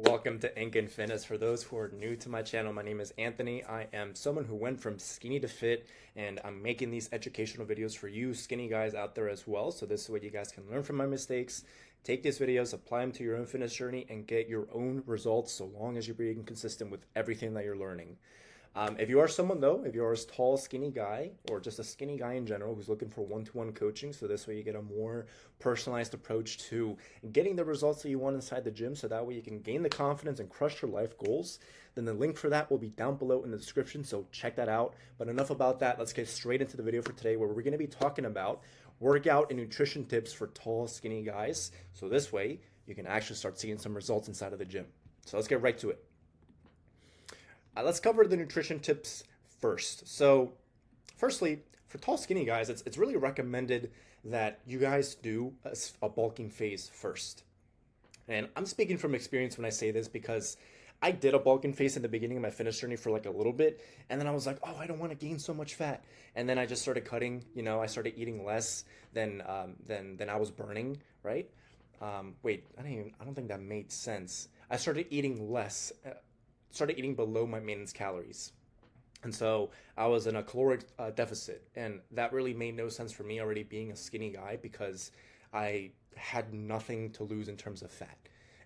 Welcome to Ink and Fitness. For those who are new to my channel, my name is Anthony. I am someone who went from skinny to fit, and I'm making these educational videos for you skinny guys out there as well. So this is what you guys can learn from my mistakes, take these videos, apply them to your own fitness journey, and get your own results so long as you're being consistent with everything that you're learning. If you are someone though, if you're a tall, skinny guy, or just a skinny guy in general who's looking for one-to-one coaching, so this way you get a more personalized approach to getting the results that you want inside the gym, so that way you can gain the confidence and crush your life goals, then the link for that will be down below in the description, so check that out. But enough about that, let's get straight into the video for today, where we're going to be talking about workout and nutrition tips for tall, skinny guys, so this way you can actually start seeing some results inside of the gym. So let's get right to it. Let's cover the nutrition tips first. So firstly, for tall, skinny guys, it's really recommended that you guys do a bulking phase first. And I'm speaking from experience when I say this because I did a bulking phase in the beginning of my fitness journey for like a little bit. And then I was like, oh, I don't want to gain so much fat. And then I just started cutting, I started eating less than I was burning, right? Wait, I don't think that made sense. I started eating less. Started eating below my maintenance calories. And so I was in a caloric deficit. And that really made no sense for me already being a skinny guy because I had nothing to lose in terms of fat.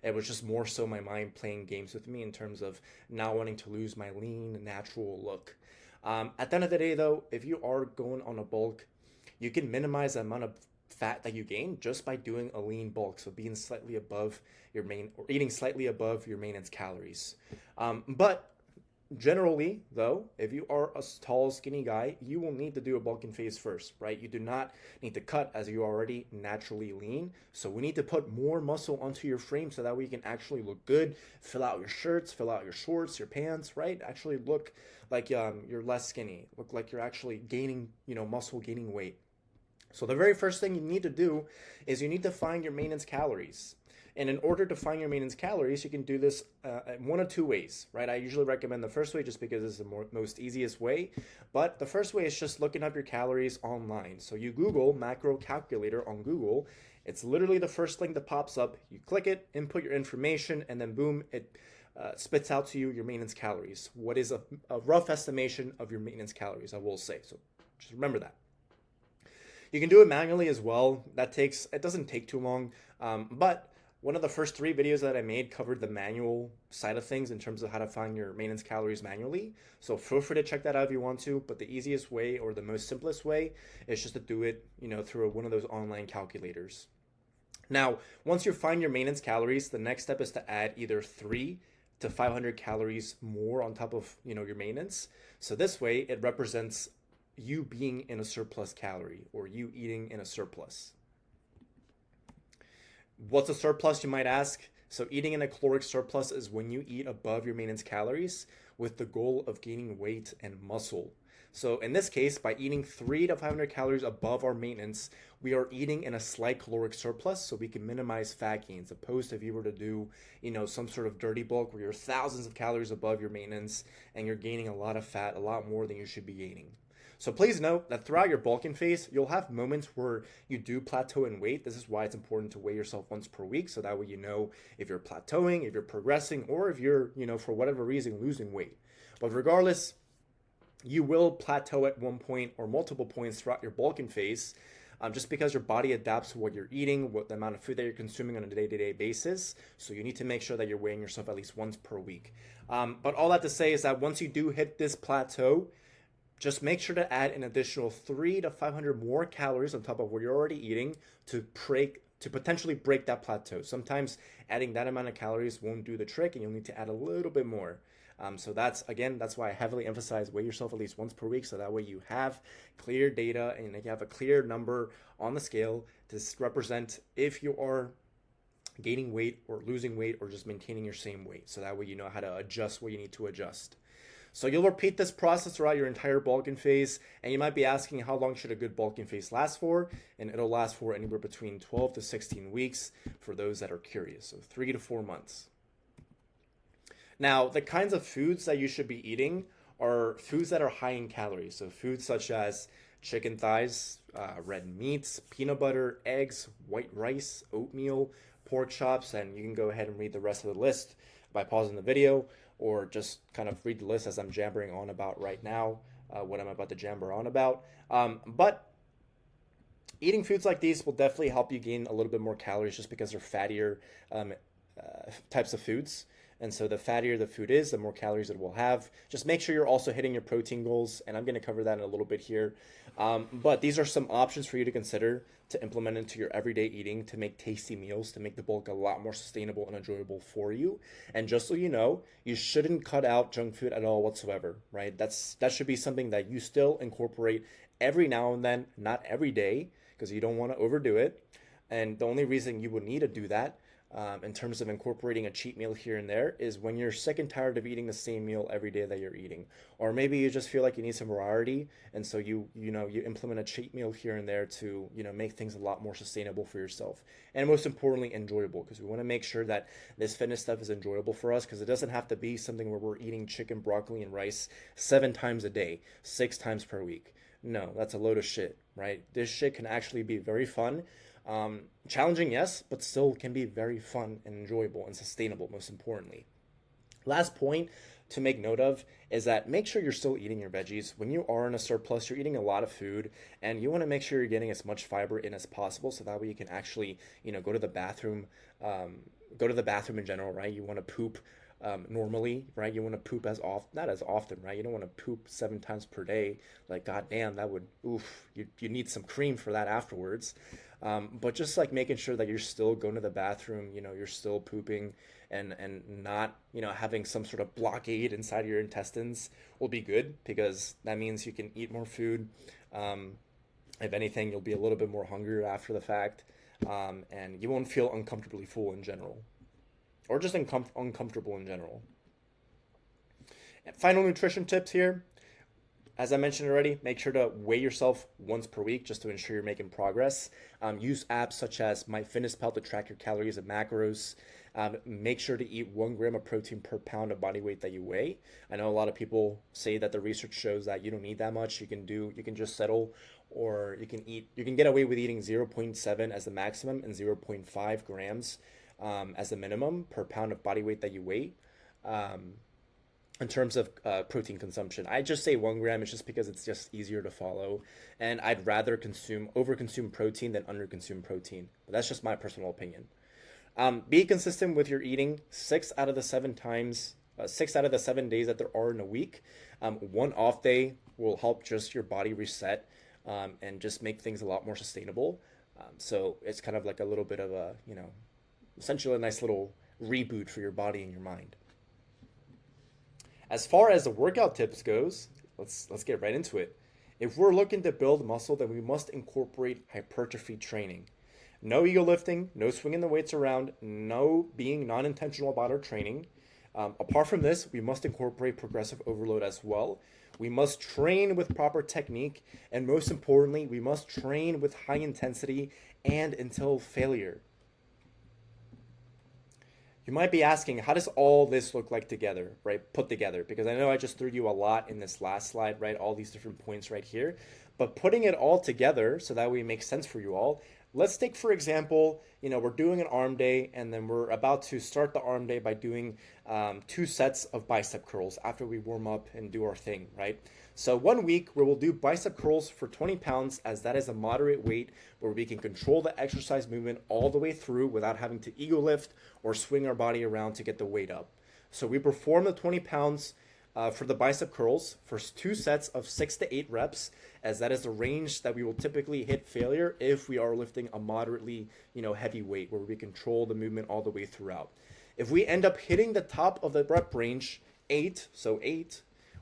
It was just more so my mind playing games with me in terms of not wanting to lose my lean, natural look. At the end of the day, though, if you are going on a bulk, you can minimize the amount of fat that you gain just by doing a lean bulk, so being slightly above your main or eating slightly above your maintenance calories. But generally, though, if you are a tall, skinny guy, you will need to do a bulking phase first, right? You do not need to cut as you're already naturally lean. So we need to put more muscle onto your frame so that way you can actually look good, fill out your shirts, fill out your shorts, your pants, right? Actually look like you're less skinny, look like you're actually gaining, muscle, gaining weight. So the very first thing you need to do is you need to find your maintenance calories. And in order to find your maintenance calories, you can do this one of two ways, right? I usually recommend the first way just because it's the most easiest way. But the first way is just looking up your calories online. So you Google macro calculator on Google. It's literally the first thing that pops up. You click it, input your information, and then boom, it spits out to you your maintenance calories. What is a rough estimation of your maintenance calories, I will say. So just remember that. You can do it manually as well. It doesn't take too long, but one of the first 3 videos that I made covered the manual side of things in terms of how to find your maintenance calories manually. So feel free to check that out if you want to, but the easiest way or the most simplest way is just to do it, through one of those online calculators. Now, once you find your maintenance calories, the next step is to add either 3 to 500 calories more on top of, your maintenance. So this way it represents you being in a surplus calorie or you eating in a surplus. What's a surplus, you might ask? So eating in a caloric surplus is when you eat above your maintenance calories with the goal of gaining weight and muscle. So in this case, by eating 3 to 500 calories above our maintenance, we are eating in a slight caloric surplus so we can minimize fat gains, opposed to if you were to do, some sort of dirty bulk where you're thousands of calories above your maintenance and you're gaining a lot of fat, a lot more than you should be gaining. So please note that throughout your bulking phase, you'll have moments where you do plateau in weight. This is why it's important to weigh yourself once per week, so that way you know if you're plateauing, if you're progressing, or if you're, for whatever reason, losing weight. But regardless, you will plateau at one point or multiple points throughout your bulking phase, just because your body adapts to what you're eating, what the amount of food that you're consuming on a day-to-day basis. So you need to make sure that you're weighing yourself at least once per week. But all that to say is that once you do hit this plateau, just make sure to add an additional 3 to 500 more calories on top of what you're already eating to potentially break that plateau. Sometimes adding that amount of calories won't do the trick and you'll need to add a little bit more. So that's why I heavily emphasize weigh yourself at least once per week, so that way you have clear data and you have a clear number on the scale to represent if you are gaining weight or losing weight or just maintaining your same weight. So that way you know how to adjust what you need to adjust. So you'll repeat this process throughout your entire bulking phase, and you might be asking how long should a good bulking phase last for, and it'll last for anywhere between 12 to 16 weeks for those that are curious, so 3 to 4 months. Now, the kinds of foods that you should be eating are foods that are high in calories, so foods such as chicken thighs, red meats, peanut butter, eggs, white rice, oatmeal, pork chops, then you can go ahead and read the rest of the list by pausing the video, or just kind of read the list as I'm jabbering on about right now, what I'm about to jabber on about. But eating foods like these will definitely help you gain a little bit more calories just because they're fattier types of foods. And so the fattier the food is, the more calories it will have. Just make sure you're also hitting your protein goals, and I'm going to cover that in a little bit here. But these are some options for you to consider to implement into your everyday eating to make tasty meals, to make the bulk a lot more sustainable and enjoyable for you. And just so you know, you shouldn't cut out junk food at all whatsoever, right? That should be something that you still incorporate every now and then, not every day, because you don't want to overdo it. And the only reason you would need to do that in terms of incorporating a cheat meal here and there is when you're sick and tired of eating the same meal every day that you're eating, or maybe you just feel like you need some variety, and so you implement a cheat meal here and there to make things a lot more sustainable for yourself, and most importantly enjoyable, because we want to make sure that this fitness stuff is enjoyable for us, because it doesn't have to be something where we're eating chicken, broccoli, and rice 7 times a day, 6 times per week. No, that's a load of shit, right? This shit can actually be very fun. Challenging, yes, but still can be very fun and enjoyable and sustainable, most importantly. Last point to make note of is that make sure you're still eating your veggies. When you are in a surplus, you're eating a lot of food, and you want to make sure you're getting as much fiber in as possible, so that way you can actually, go to the bathroom, in general, right? You want to poop normally, right? You want to poop not as often, right? You don't want to poop 7 times per day. Like, goddamn, that would, you need some cream for that afterwards. But just like making sure that you're still going to the bathroom, you're still pooping, and not, having some sort of blockade inside your intestines will be good, because that means you can eat more food. If anything, you'll be a little bit more hungrier after the fact, and you won't feel uncomfortably full in general, or just uncomfortable in general. And final nutrition tips here. As I mentioned already, make sure to weigh yourself once per week just to ensure you're making progress. Use apps such as MyFitnessPal to track your calories and macros. Make sure to eat 1 gram of protein per pound of body weight that you weigh. I know a lot of people say that the research shows that you don't need that much. You can just settle, or you can get away with eating 0.7 as the maximum and 0.5 grams as the minimum per pound of body weight that you weigh. In terms of protein consumption, I just say 1 gram. It's just because it's just easier to follow, and I'd rather overconsume protein than underconsume protein. But that's just my personal opinion. Be consistent with your eating 6 out of the 7 days that there are in a week. 1 off day will help just your body reset and just make things a lot more sustainable. So it's kind of like a little bit of a, essentially a nice little reboot for your body and your mind. As far as the workout tips goes, let's get right into it. If we're looking to build muscle, then we must incorporate hypertrophy training. No ego lifting, no swinging the weights around, no being non-intentional about our training. Apart from this, we must incorporate progressive overload as well. We must train with proper technique, and most importantly, we must train with high intensity and until failure. You might be asking, how does all this look like together, right? Put together, because I know I just threw you a lot in this last slide, right? All these different points right here, but putting it all together so that way it makes sense for you all. Let's take, for example, we're doing an arm day, and then we're about to start the arm day by doing 2 sets of bicep curls after we warm up and do our thing, right? So 1 week where we'll do bicep curls for 20 pounds, as that is a moderate weight where we can control the exercise movement all the way through without having to ego lift or swing our body around to get the weight up. So we perform the 20 pounds for the bicep curls for 2 sets of 6 to 8 reps, as that is the range that we will typically hit failure if we are lifting a moderately, heavy weight where we control the movement all the way throughout. If we end up hitting the top of the rep range, 8,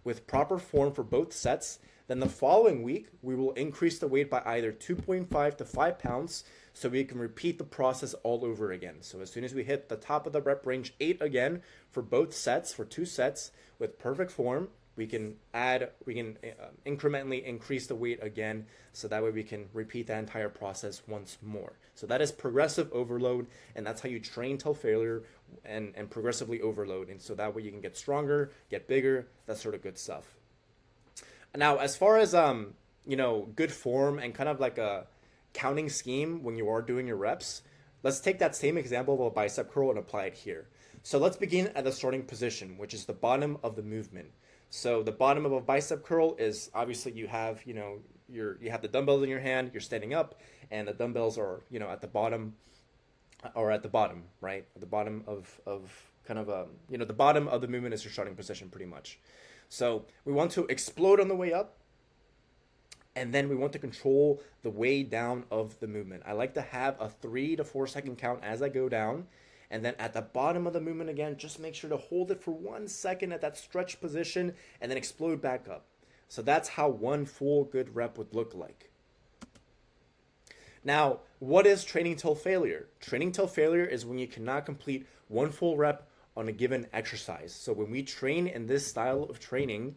with proper form for both sets, then the following week, we will increase the weight by either 2.5 to 5 pounds so we can repeat the process all over again. So as soon as we hit the top of the rep range, 8 again for both sets, for 2 sets with perfect form, we can incrementally increase the weight again, so that way we can repeat that entire process once more. So that is progressive overload, and that's how you train till failure and progressively overload. And so that way you can get stronger, get bigger, that sort of good stuff. Now, as far as good form and kind of like a counting scheme when you are doing your reps, Let's take that same example of a bicep curl and apply it here. So let's begin at the starting position, which is the bottom of the movement. So the bottom of a bicep curl is obviously you have, you have the dumbbells in your hand, you're standing up, and the dumbbells are, at the bottom or at the bottom, right? At the bottom of kind of the bottom of the movement is your starting position pretty much. So we want to explode on the way up, and then we want to control the way down of the movement. I like to have a 3 to 4 second count as I go down. And then at the bottom of the movement again, just make sure to hold it for 1 second at that stretch position and then explode back up. So that's how one full good rep would look like. Now, what is training till failure? Training till failure is when you cannot complete one full rep on a given exercise. So when we train in this style of training,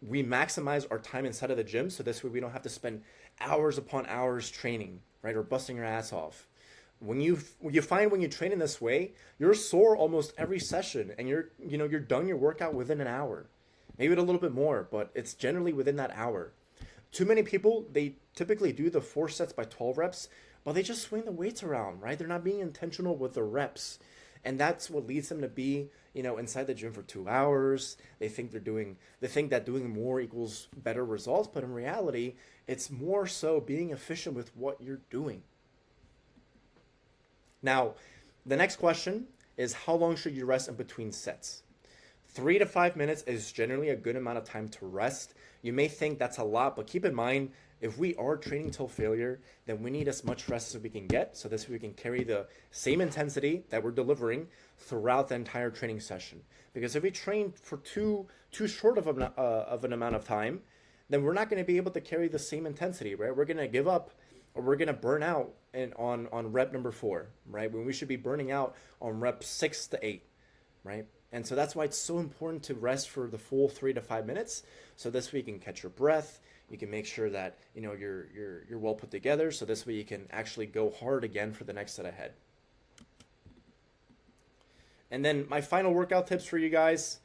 we maximize our time inside of the gym, so this way we don't have to spend hours upon hours training, right, or busting your ass off. When you find when you train in this way, you're sore almost every session, and you're done your workout within an hour, maybe a little bit more, but it's generally within that hour. Too many people, they typically do the 4 sets by 12 reps, but they just swing the weights around, right? They're not being intentional with the reps. And that's what leads them to be, inside the gym for 2 hours. They think that doing more equals better results, but in reality, it's more so being efficient with what you're doing. Now, the next question is how long should you rest in between sets? 3 to 5 minutes is generally a good amount of time to rest. You may think that's a lot, but keep in mind, if we are training till failure, then we need as much rest as we can get, so this way we can carry the same intensity that we're delivering throughout the entire training session. Because if we train for too short of an amount of time, then we're not going to be able to carry the same intensity, right? We're going to give up, or we're going to burn out on rep number 4, right? When we should be burning out on rep 6 to 8, right? And so that's why it's so important to rest for the full 3 to 5 minutes. So this way you can catch your breath. You can make sure that you're well put together. So this way you can actually go hard again for the next set ahead. And then my final workout tips for you guys.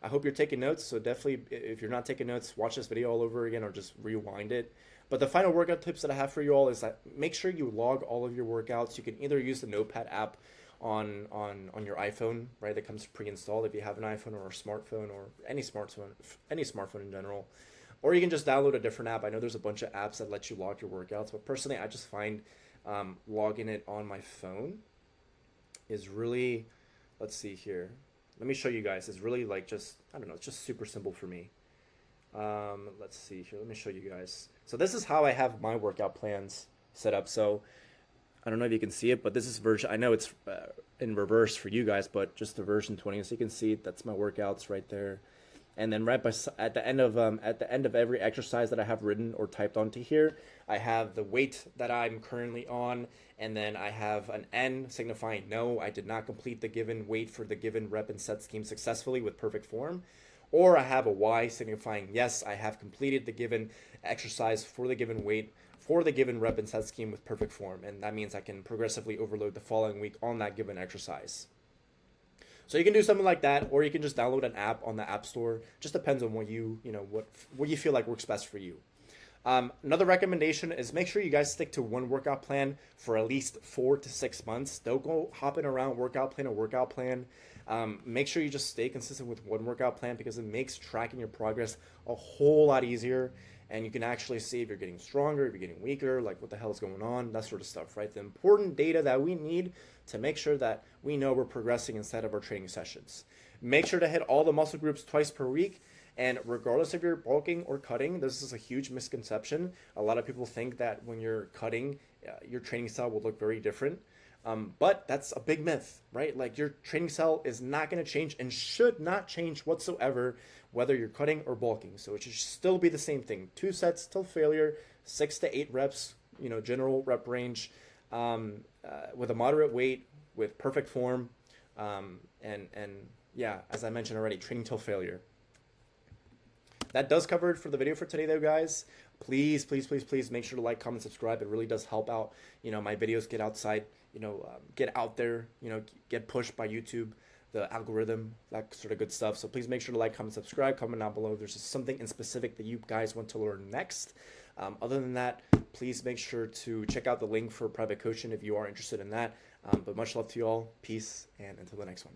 I hope you're taking notes. So definitely, if you're not taking notes, watch this video all over again or just rewind it. But the final workout tips that I have for you all is that make sure you log all of your workouts. You can either use the Notepad app on your iPhone, right? That comes pre-installed if you have an iPhone or a smartphone or any smartphone in general. Or you can just download a different app. I know there's a bunch of apps that let you log your workouts, but personally, I just find logging it on my phone is really, let's see here. Let me show you guys. It's really like just, I don't know, it's just super simple for me. Let's see here. Let me show you guys. So this is how I have my workout plans set up. So I don't know if you can see it, but this is version, I know it's in reverse for you guys, but just the version 20. So you can see that's my workouts right there. And then at the end of every exercise that I have written or typed onto here, I have the weight that I'm currently on, and then I have an N signifying no, I did not complete the given weight for the given rep and set scheme successfully with perfect form. Or I have a Y signifying yes, I have completed the given exercise for the given weight for the given rep and set scheme with perfect form. And that means I can progressively overload the following week on that given exercise. So you can do something like that, or you can just download an app on the App Store. Just depends on what what you feel like works best for you. Another recommendation is make sure you guys stick to one workout plan for at least 4 to 6 months. Don't go hopping around workout plan to workout plan. Make sure you just stay consistent with one workout plan because it makes tracking your progress a whole lot easier. And you can actually see if you're getting stronger, if you're getting weaker, like what the hell is going on, that sort of stuff, right? The important data that we need to make sure that we know we're progressing inside of our training sessions. Make sure to hit all the muscle groups twice per week. And regardless if you're bulking or cutting, this is a huge misconception. A lot of people think that when you're cutting, your training style will look very different. But that's a big myth, right? Like your training style is not going to change and should not change whatsoever, whether you're cutting or bulking. So it should still be the same thing. 2 sets till failure, 6 to 8 reps, general rep range, with a moderate weight, with perfect form, and yeah, as I mentioned already, training till failure. That does cover it for the video for today, though, guys. Please, please, please, please make sure to like, comment, subscribe. It really does help out. My videos get outside, get out there, get pushed by YouTube, the algorithm, that sort of good stuff. So please make sure to like, comment, subscribe, comment down below if there's something in specific that you guys want to learn next. Other than that, please make sure to check out the link for private coaching if you are interested in that. But much love to you all. Peace, and until the next one.